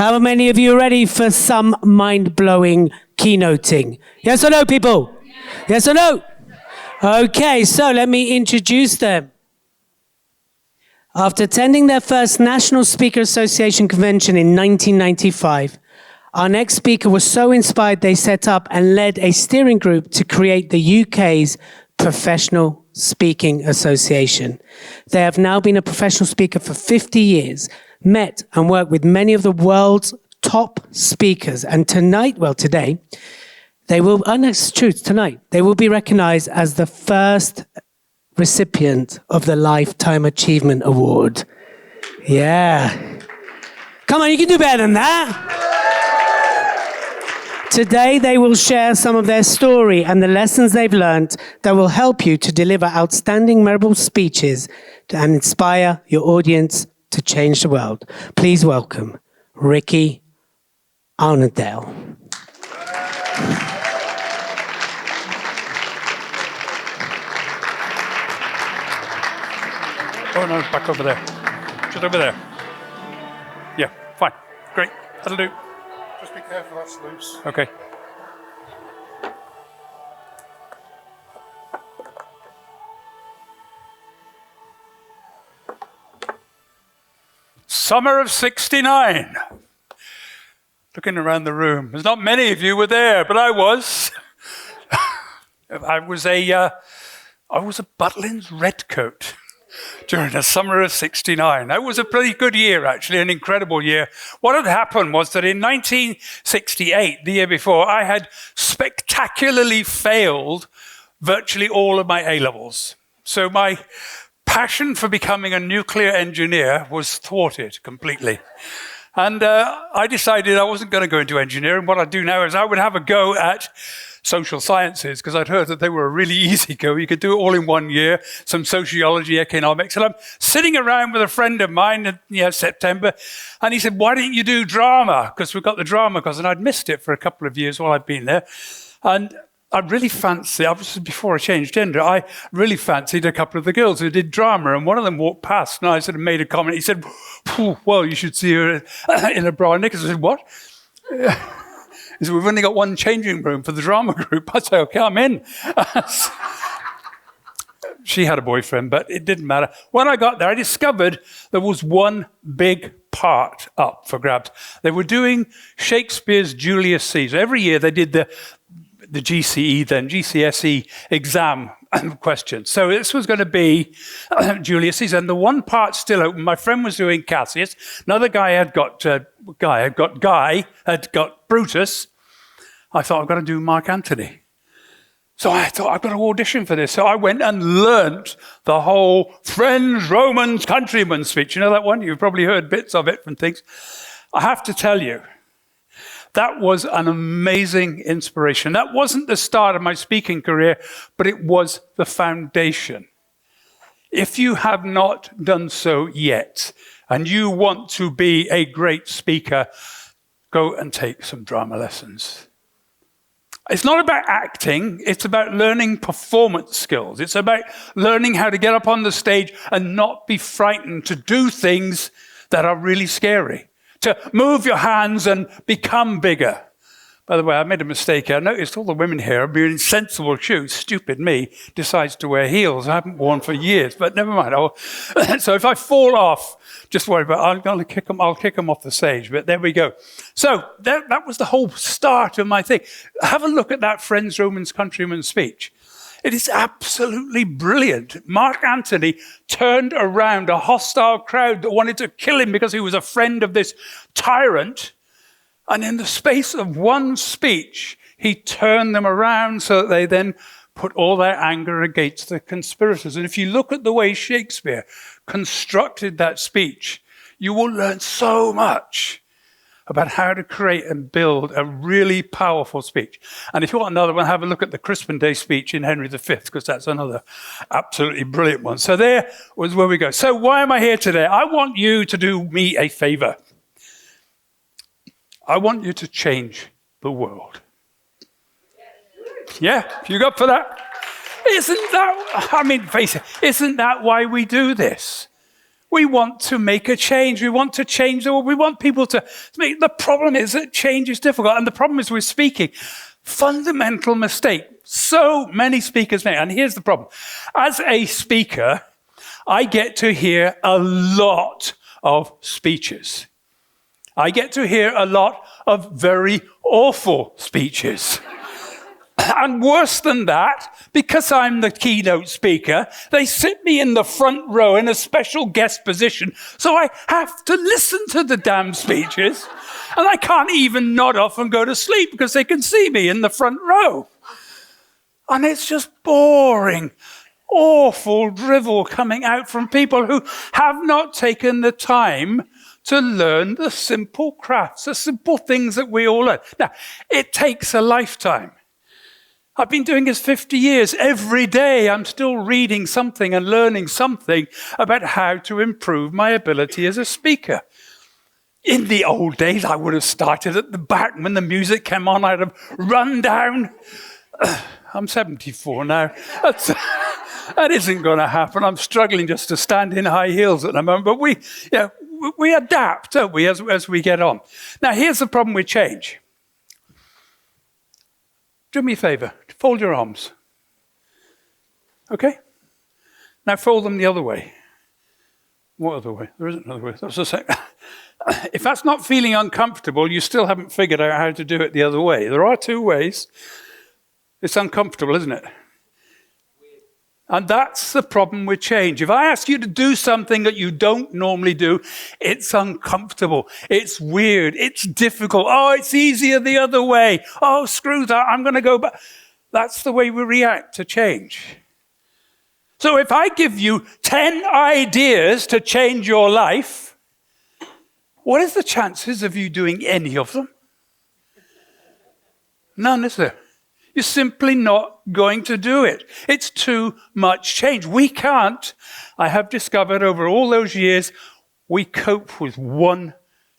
How many of you are ready for some mind-blowing keynoting? Yes or no, people? Yes or no? Okay, so let me introduce them. After attending their first National Speaker Association convention in 1995, our next speaker was so inspired they set up and led a steering group to create the UK's Professional Speaking Association. They have now been a professional speaker for 50 years, met and worked with many of the world's top speakers, and today, they will, and it's true, tonight, they will be recognized as the first recipient of the Lifetime Achievement Award. Yeah. Come on, you can do better than that. Today, they will share some of their story and the lessons they've learned that will help you to deliver outstanding, memorable speeches and inspire your audience to change the world. Please welcome Ricky Arnadale. Oh no, back over there. Just over there. Yeah, fine. Great. That'll do. Just be careful, that's loose. Okay. Summer of '69. Looking around the room. There's not many of you were there, but I was. I was a Butlins redcoat during the summer of '69. That was a pretty good year, actually, an incredible year. What had happened was that in 1968, the year before, I had spectacularly failed virtually all of my A-levels. So my passion for becoming a nuclear engineer was thwarted completely. And I decided I wasn't going to go into engineering. What I'd do now is I would have a go at social sciences, because I'd heard that they were a really easy go. You could do it all in 1 year, some sociology, economics. And I'm sitting around with a friend of mine in September, and he said, why didn't you do drama? Because we've got the drama course, and I'd missed it for a couple of years while I'd been there. And I really fancied, obviously before I changed gender, I really fancied a couple of the girls who did drama, and one of them walked past, and I sort of made a comment. He said, well, you should see her in a bra and knickers. I said, what? He said, we've only got one changing room for the drama group. I said, okay, I'm in. She had a boyfriend, but it didn't matter. When I got there, I discovered there was one big part up for grabs. They were doing Shakespeare's Julius Caesar. Every year they did the GCSE exam question. So this was going to be Julius Caesar, and the one part still open. My friend was doing Cassius. Another guy had got Brutus. I thought, I've got to do Mark Antony. So I thought, I've got to audition for this. So I went and learnt the whole friends, Romans, countrymen speech. You know that one? You've probably heard bits of it from things. I have to tell you, that was an amazing inspiration. That wasn't the start of my speaking career, but it was the foundation. If you have not done so yet, and you want to be a great speaker, go and take some drama lessons. It's not about acting, it's about learning performance skills. It's about learning how to get up on the stage and not be frightened to do things that are really scary. To move your hands and become bigger. By the way, I made a mistake here. I noticed all the women here are wearing sensible shoes. Stupid me decides to wear heels. I haven't worn for years, but never mind. So if I fall off, just worry about it. I'll kick them off the stage, but there we go. So that was the whole start of my thing. Have a look at that Friends, Romans, Countrymen speech. It is absolutely brilliant. Mark Antony turned around a hostile crowd that wanted to kill him because he was a friend of this tyrant. And in the space of one speech, he turned them around so that they then put all their anger against the conspirators. And if you look at the way Shakespeare constructed that speech, you will learn so much about how to create and build a really powerful speech. And if you want another one, have a look at the Crispin Day speech in Henry V, because that's another absolutely brilliant one. So there was where we go. So why am I here today? I want you to do me a favor. I want you to change the world. Yeah, you up for that? Isn't that, I mean, face it, isn't that why we do this? We want to make a change. We want to change the world. We want people to make. The problem is that change is difficult. And the problem is with speaking. Fundamental mistake. So many speakers make. And here's the problem. As a speaker, I get to hear a lot of speeches. I get to hear a lot of very awful speeches. And worse than that, because I'm the keynote speaker, they sit me in the front row in a special guest position, so I have to listen to the damn speeches, and I can't even nod off and go to sleep because they can see me in the front row. And it's just boring, awful drivel coming out from people who have not taken the time to learn the simple crafts, the simple things that we all learn. Now, it takes a lifetime. I've been doing this 50 years. Every day I'm still reading something and learning something about how to improve my ability as a speaker. In the old days, I would have started at the back. When the music came on, I'd have run down. I'm 74 now. That isn't going to happen. I'm struggling just to stand in high heels at the moment. But we adapt, don't we, as we get on. Now, here's the problem with change. Do me a favor, fold your arms. Okay? Now fold them the other way. What other way? There isn't another way. That's the same. If that's not feeling uncomfortable, you still haven't figured out how to do it the other way. There are two ways. It's uncomfortable, isn't it? And that's the problem with change. If I ask you to do something that you don't normally do, it's uncomfortable. It's weird. It's difficult. Oh, it's easier the other way. Oh, screw that. I'm going to go back. That's the way we react to change. So if I give you 10 ideas to change your life, what is the chances of you doing any of them? None, is there? You're simply not going to do it. It's too much change. We can't, I have discovered over all those years, we cope with one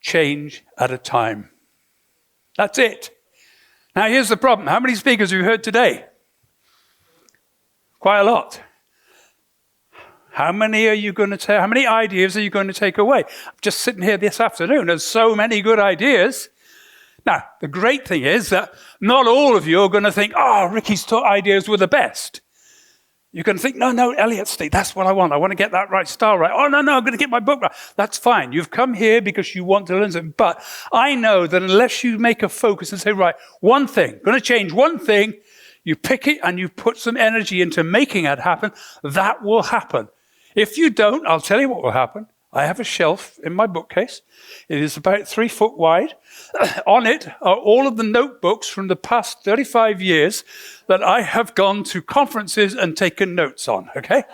change at a time. That's it. Now here's the problem. How many speakers have you heard today? Quite a lot. How many are you going to take? How many ideas are you going to take away? I'm just sitting here this afternoon. There's so many good ideas. Now, the great thing is that not all of you are going to think, oh, Ricky's ideas were the best. You're going to think, no, Elliot's state, that's what I want. I want to get that right style right. Oh, no, I'm going to get my book right. That's fine. You've come here because you want to learn something. But I know that unless you make a focus and say, right, one thing, going to change one thing, you pick it and you put some energy into making it happen, that will happen. If you don't, I'll tell you what will happen. I have a shelf in my bookcase. It is about 3 foot wide. On it are all of the notebooks from the past 35 years that I have gone to conferences and taken notes on, okay?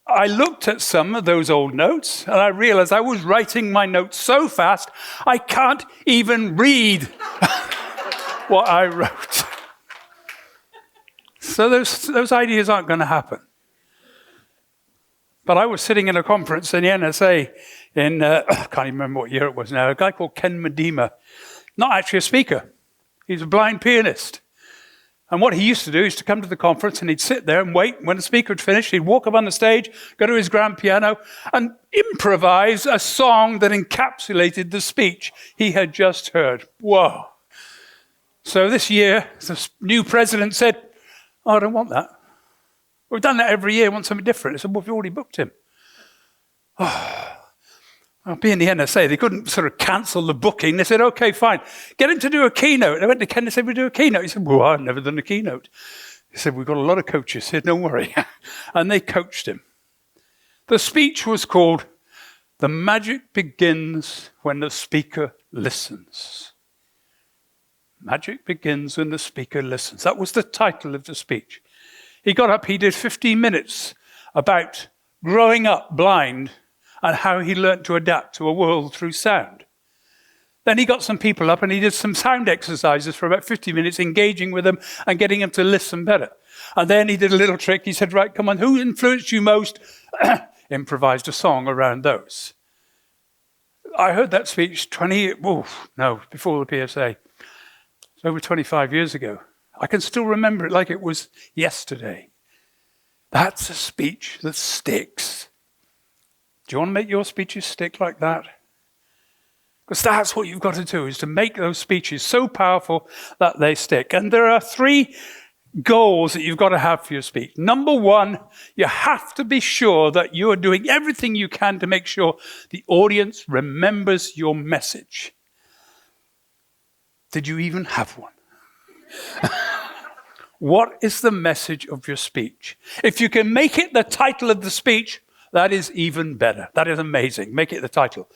I looked at some of those old notes and I realized I was writing my notes so fast, I can't even read what I wrote. So those ideas aren't going to happen. But I was sitting in a conference in the NSA in, I can't even remember what year it was now, a guy called Ken Medema, not actually a speaker. He's a blind pianist. And what he used to do is to come to the conference and he'd sit there and wait. When the speaker had finished, he'd walk up on the stage, go to his grand piano and improvise a song that encapsulated the speech he had just heard. Whoa. So this year, the new president said, oh, I don't want that. We've done that every year, want something different. I said, well, we've already booked him. Well, being the NSA, they couldn't sort of cancel the booking. They said, okay, fine. Get him to do a keynote. I went to Ken and said, we'll do a keynote. He said, well, I've never done a keynote. He said, we've got a lot of coaches. He said, don't worry. And they coached him. The speech was called, The Magic Begins When the Speaker Listens. Magic begins when the speaker listens. That was the title of the speech. He got up, he did 15 minutes about growing up blind and how he learned to adapt to a world through sound. Then he got some people up and he did some sound exercises for about 50 minutes, engaging with them and getting them to listen better. And then he did a little trick. He said, right, come on, who influenced you most? Improvised a song around those. I heard that speech before the PSA. It's over 25 years ago. I can still remember it like it was yesterday. That's a speech that sticks. Do you want to make your speeches stick like that? Because that's what you've got to do, is to make those speeches so powerful that they stick. And there are 3 goals that you've got to have for your speech. Number 1, you have to be sure that you are doing everything you can to make sure the audience remembers your message. Did you even have one? What is the message of your speech? If you can make it the title of the speech, that is even better. That is amazing. Make it the title.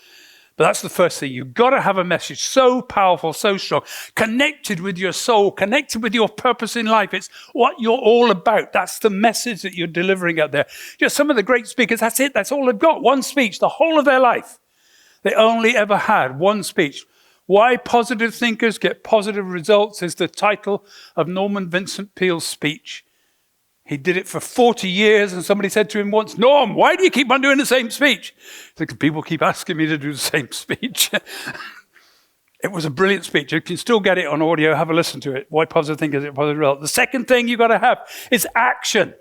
But that's the first thing. You've got to have a message so powerful, so strong, connected with your soul, connected with your purpose in life. It's what you're all about. That's the message that you're delivering out there. Just some of the great speakers, that's it. That's all they've got. One speech, the whole of their life. They only ever had one speech. Why Positive Thinkers Get Positive Results is the title of Norman Vincent Peale's speech. He did it for 40 years, and somebody said to him once, Norm, why do you keep on doing the same speech? Because people keep asking me to do the same speech. It was a brilliant speech. You can still get it on audio. Have a listen to it. Why Positive Thinkers Get Positive Results. The second thing you've got to have is action.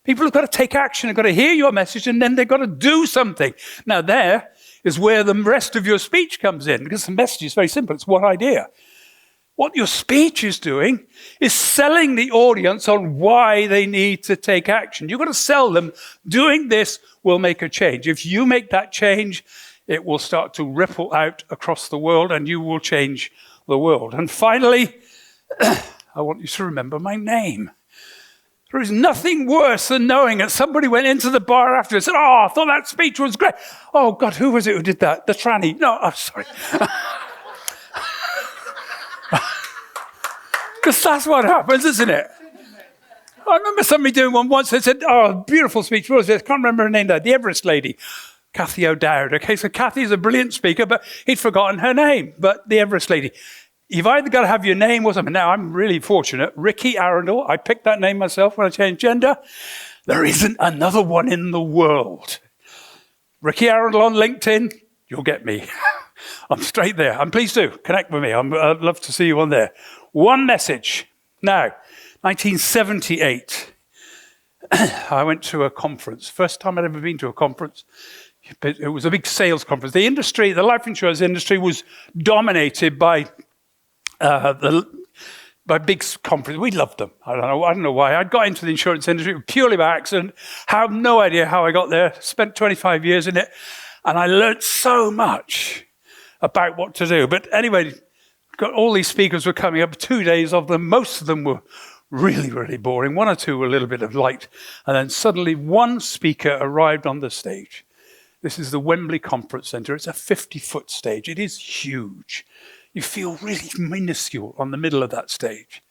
People have got to take action. They've got to hear your message, and then they've got to do something. Now, there is where the rest of your speech comes in, because the message is very simple. It's one idea. What your speech is doing is selling the audience on why they need to take action. You've got to sell them, doing this will make a change. If you make that change, it will start to ripple out across the world, and you will change the world. And finally, I want you to remember my name. There is nothing worse than knowing that somebody went into the bar after and said, I thought that speech was great. Oh, God, who was it who did that? The tranny. No, I'm sorry. Because that's what happens, isn't it? I remember somebody doing one once. They said, beautiful speech. What was it? I can't remember her name now. The Everest lady, Cathy O'Dowd. Okay, so Cathy's a brilliant speaker, but he'd forgotten her name. But the Everest lady. You've either got to have your name or something. Now, I'm really fortunate. Ricky Arundel, I picked that name myself when I changed gender. There isn't another one in the world. Ricky Arundel on LinkedIn, you'll get me. I'm straight there. And please do connect with me. I'd love to see you on there. One message. Now, 1978, I went to a conference. First time I'd ever been to a conference. It was a big sales conference. The industry, the life insurance industry, was dominated by big conferences. We loved them. I don't know why. I got into the insurance industry purely by accident. Have no idea how I got there. Spent 25 years in it. And I learned so much about what to do. But anyway, got all these speakers were coming up, 2 days of them. Most of them were really, really boring. 1 or 2 were a little bit of light. And then suddenly one speaker arrived on the stage. This is the Wembley Conference Centre. It's a 50-foot stage. It is huge. You feel really minuscule on the middle of that stage.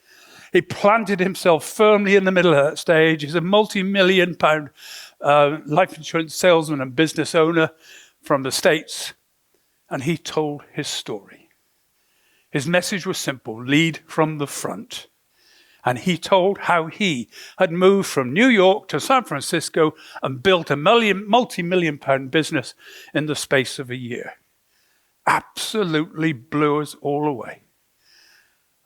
He planted himself firmly in the middle of that stage. He's a multi-million-pound life insurance salesman and business owner from the States. And he told his story. His message was simple: lead from the front. And he told how he had moved from New York to San Francisco and built a multi-million-pound business in the space of a year. Absolutely blew us all away.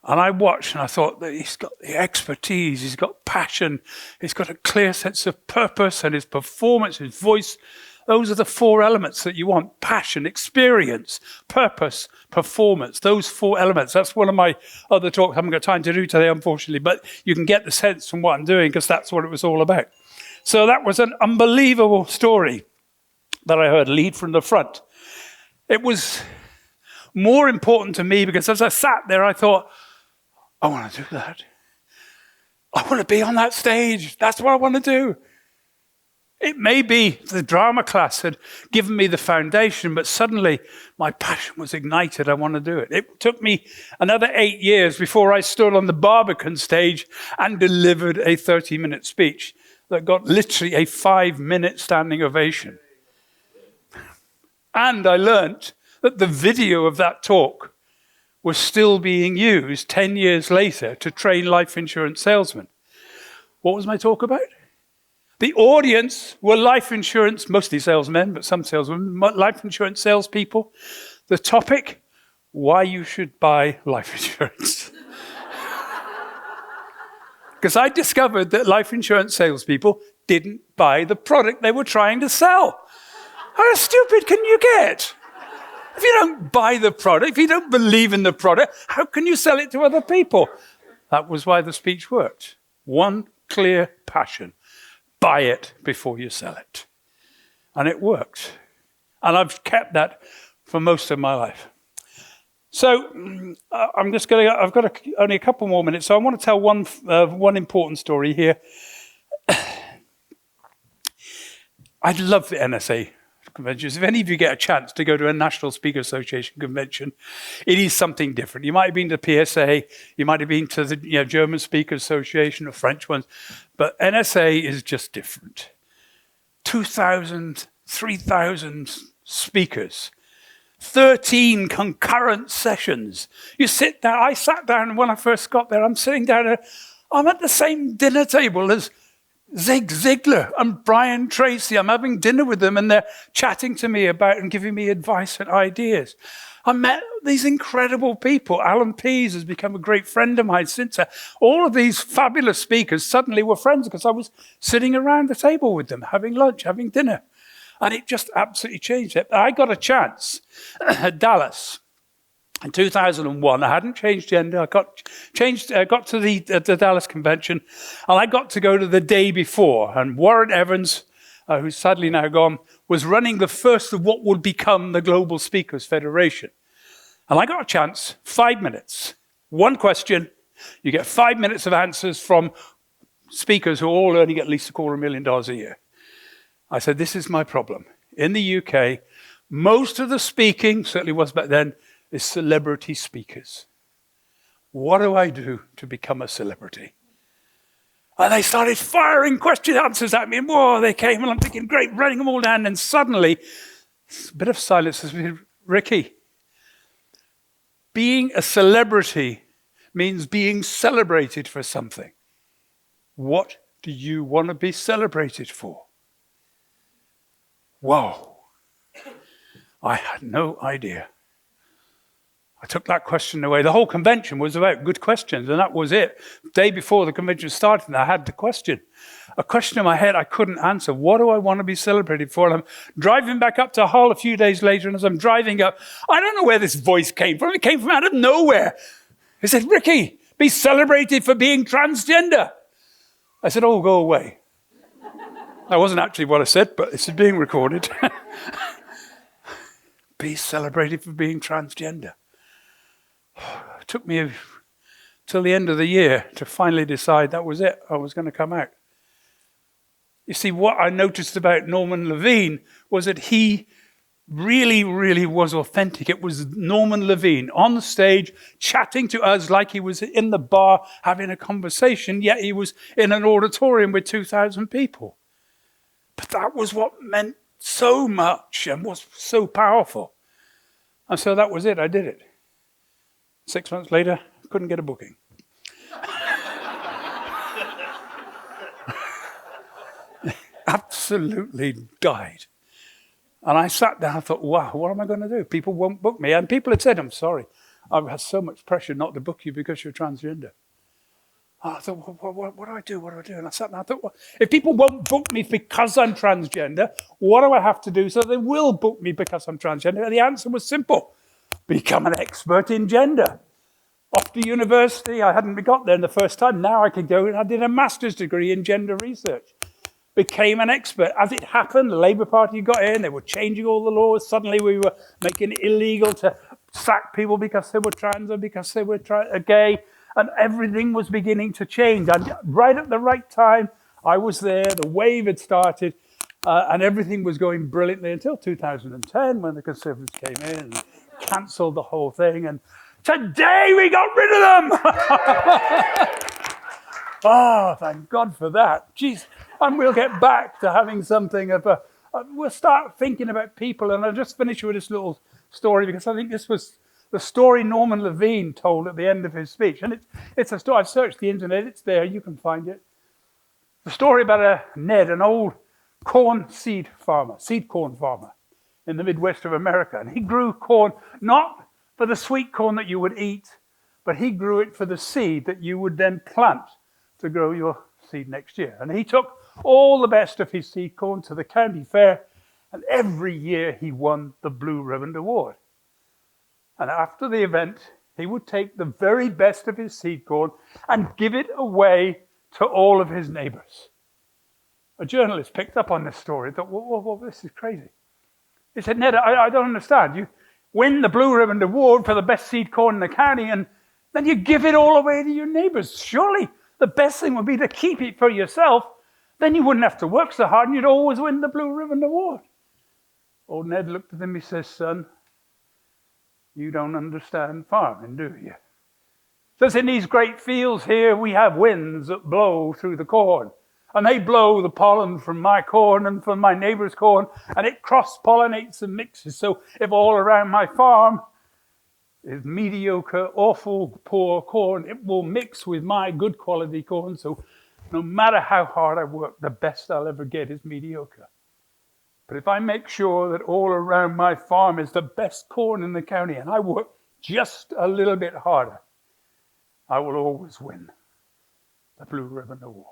And I watched and I thought that he's got the expertise, he's got passion, he's got a clear sense of purpose, and his performance, his voice, those are the 4 elements that you want: passion, experience, purpose, performance. Those 4 elements. That's one of my other talks I haven't got time to do today, unfortunately, but you can get the sense from what I'm doing, because that's what it was all about. So that was an unbelievable story that I heard, lead from the front. It was more important to me because as I sat there, I thought, I want to do that. I want to be on that stage. That's what I want to do. It may be the drama class had given me the foundation, but suddenly my passion was ignited. I want to do it. It took me another 8 years before I stood on the Barbican stage and delivered a 30-minute speech that got literally a 5-minute standing ovation. And I learnt that the video of that talk was still being used 10 years later to train life insurance salesmen. What was my talk about? The audience were life insurance, mostly salesmen, but some salesmen, life insurance salespeople. The topic, why you should buy life insurance. Because I discovered that life insurance salespeople didn't buy the product they were trying to sell. How stupid can you get? If you don't buy the product, if you don't believe in the product, how can you sell it to other people? That was why the speech worked. One clear passion. Buy it before you sell it. And it worked. And I've kept that for most of my life. So I've got only a couple more minutes. So I want to tell one important story here. I love the NSA conventions. If any of you get a chance to go to a National Speaker Association convention, it is something different. You might have been to PSA, you might have been to the German Speaker Association or French ones, but NSA is just different. 2,000, 3,000 speakers, 13 concurrent sessions. You sit down, I sat down when I first got there, I'm sitting down, I'm at the same dinner table as Zig Ziglar and Brian Tracy. I'm having dinner with them and they're chatting to me about and giving me advice and ideas. I met these incredible people. Alan Pease has become a great friend of mine since. All of these fabulous speakers suddenly were friends because I was sitting around the table with them, having lunch, having dinner. And it just absolutely changed it. I got a chance at Dallas in 2001. I hadn't changed gender. I got to the Dallas convention, and I got to go to the day before. And Warren Evans, who's sadly now gone, was running the first of what would become the Global Speakers Federation. And I got a chance, 5 minutes, one question. You get 5 minutes of answers from speakers who are all earning at least $250,000 a year. I said, this is my problem. In the UK, most of the speaking, certainly was back then, is celebrity speakers. What do I do to become a celebrity? And they started firing question answers at me, and whoa, they came, and I'm thinking, great, writing them all down, and suddenly, a bit of silence. Ricky, being a celebrity means being celebrated for something. What do you want to be celebrated for? Whoa. I had no idea. I took that question away. The whole convention was about good questions, and that was it. The day before the convention started, I had the question. A question in my head I couldn't answer. What do I want to be celebrated for? And I'm driving back up to Hull a few days later, and as I'm driving up, I don't know where this voice came from. It came from out of nowhere. It said, Ricky, be celebrated for being transgender. I said, oh, go away. That wasn't actually what I said, but it's being recorded. Be celebrated for being transgender. It took me till the end of the year to finally decide that was it. I was going to come out. You see, what I noticed about Norman Levine was that he really, really was authentic. It was Norman Levine on the stage chatting to us like he was in the bar having a conversation, yet he was in an auditorium with 2,000 people. But that was what meant so much and was so powerful. And so that was it. I did it. 6 months later, couldn't get a booking. Absolutely died. And I sat down and thought, wow, what am I going to do? People won't book me. And people had said, I'm sorry, I've had so much pressure not to book you because you're transgender. And I thought, what do I do? What do I do? And I sat down and I thought, well, if people won't book me because I'm transgender, what do I have to do so they will book me because I'm transgender? And the answer was simple. Become an expert in gender. Off to university, I hadn't got there the first time. Now I could go, and I did a master's degree in gender research. Became an expert. As it happened, the Labour Party got in, they were changing all the laws. Suddenly we were making it illegal to sack people because they were trans or because they were gay. And everything was beginning to change. And right at the right time, I was there, the wave had started, and everything was going brilliantly until 2010 when the Conservatives came in and cancelled the whole thing. And today we got rid of them! Oh, thank God for that. Jeez. And we'll get back to having something of a... we'll start thinking about people. And I'll just finish with this little story because I think this was the story Norman Levine told at the end of his speech. And it's a story. I've searched the internet. It's there. You can find it. The story about Ned, an old seed corn farmer in the Midwest of America. And he grew corn not for the sweet corn that you would eat, but he grew it for the seed that you would then plant to grow your seed next year. And he took all the best of his seed corn to the county fair, and every year he won the Blue Ribbon Award. And after the event, he would take the very best of his seed corn and give it away to all of his neighbors. A journalist picked up on this story and thought, well, this is crazy. He said, Ned, I don't understand. You win the Blue Ribbon Award for the best seed corn in the county, and then you give it all away to your neighbors. Surely the best thing would be to keep it for yourself. Then you wouldn't have to work so hard, and you'd always win the Blue Ribbon Award. Old Ned looked at him, he says, son, you don't understand farming, do you? Says, in these great fields here, we have winds that blow through the corn. And they blow the pollen from my corn and from my neighbor's corn, and it cross-pollinates and mixes. So if all around my farm is mediocre, awful, poor corn, it will mix with my good quality corn. So no matter how hard I work, the best I'll ever get is mediocre. But if I make sure that all around my farm is the best corn in the county, and I work just a little bit harder, I will always win the Blue Ribbon Award.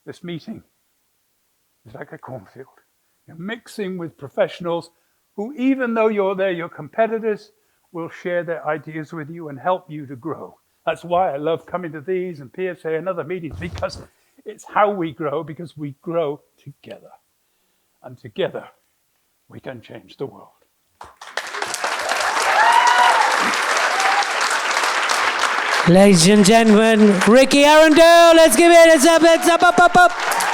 This meeting is like a cornfield. You're mixing with professionals who, even though you're there, your competitors, will share their ideas with you and help you to grow. That's why I love coming to these and PSA and other meetings, because it's how we grow, because we grow together. And together, we can change the world. Ladies and gentlemen, Ricky Arundel, let's give it a up.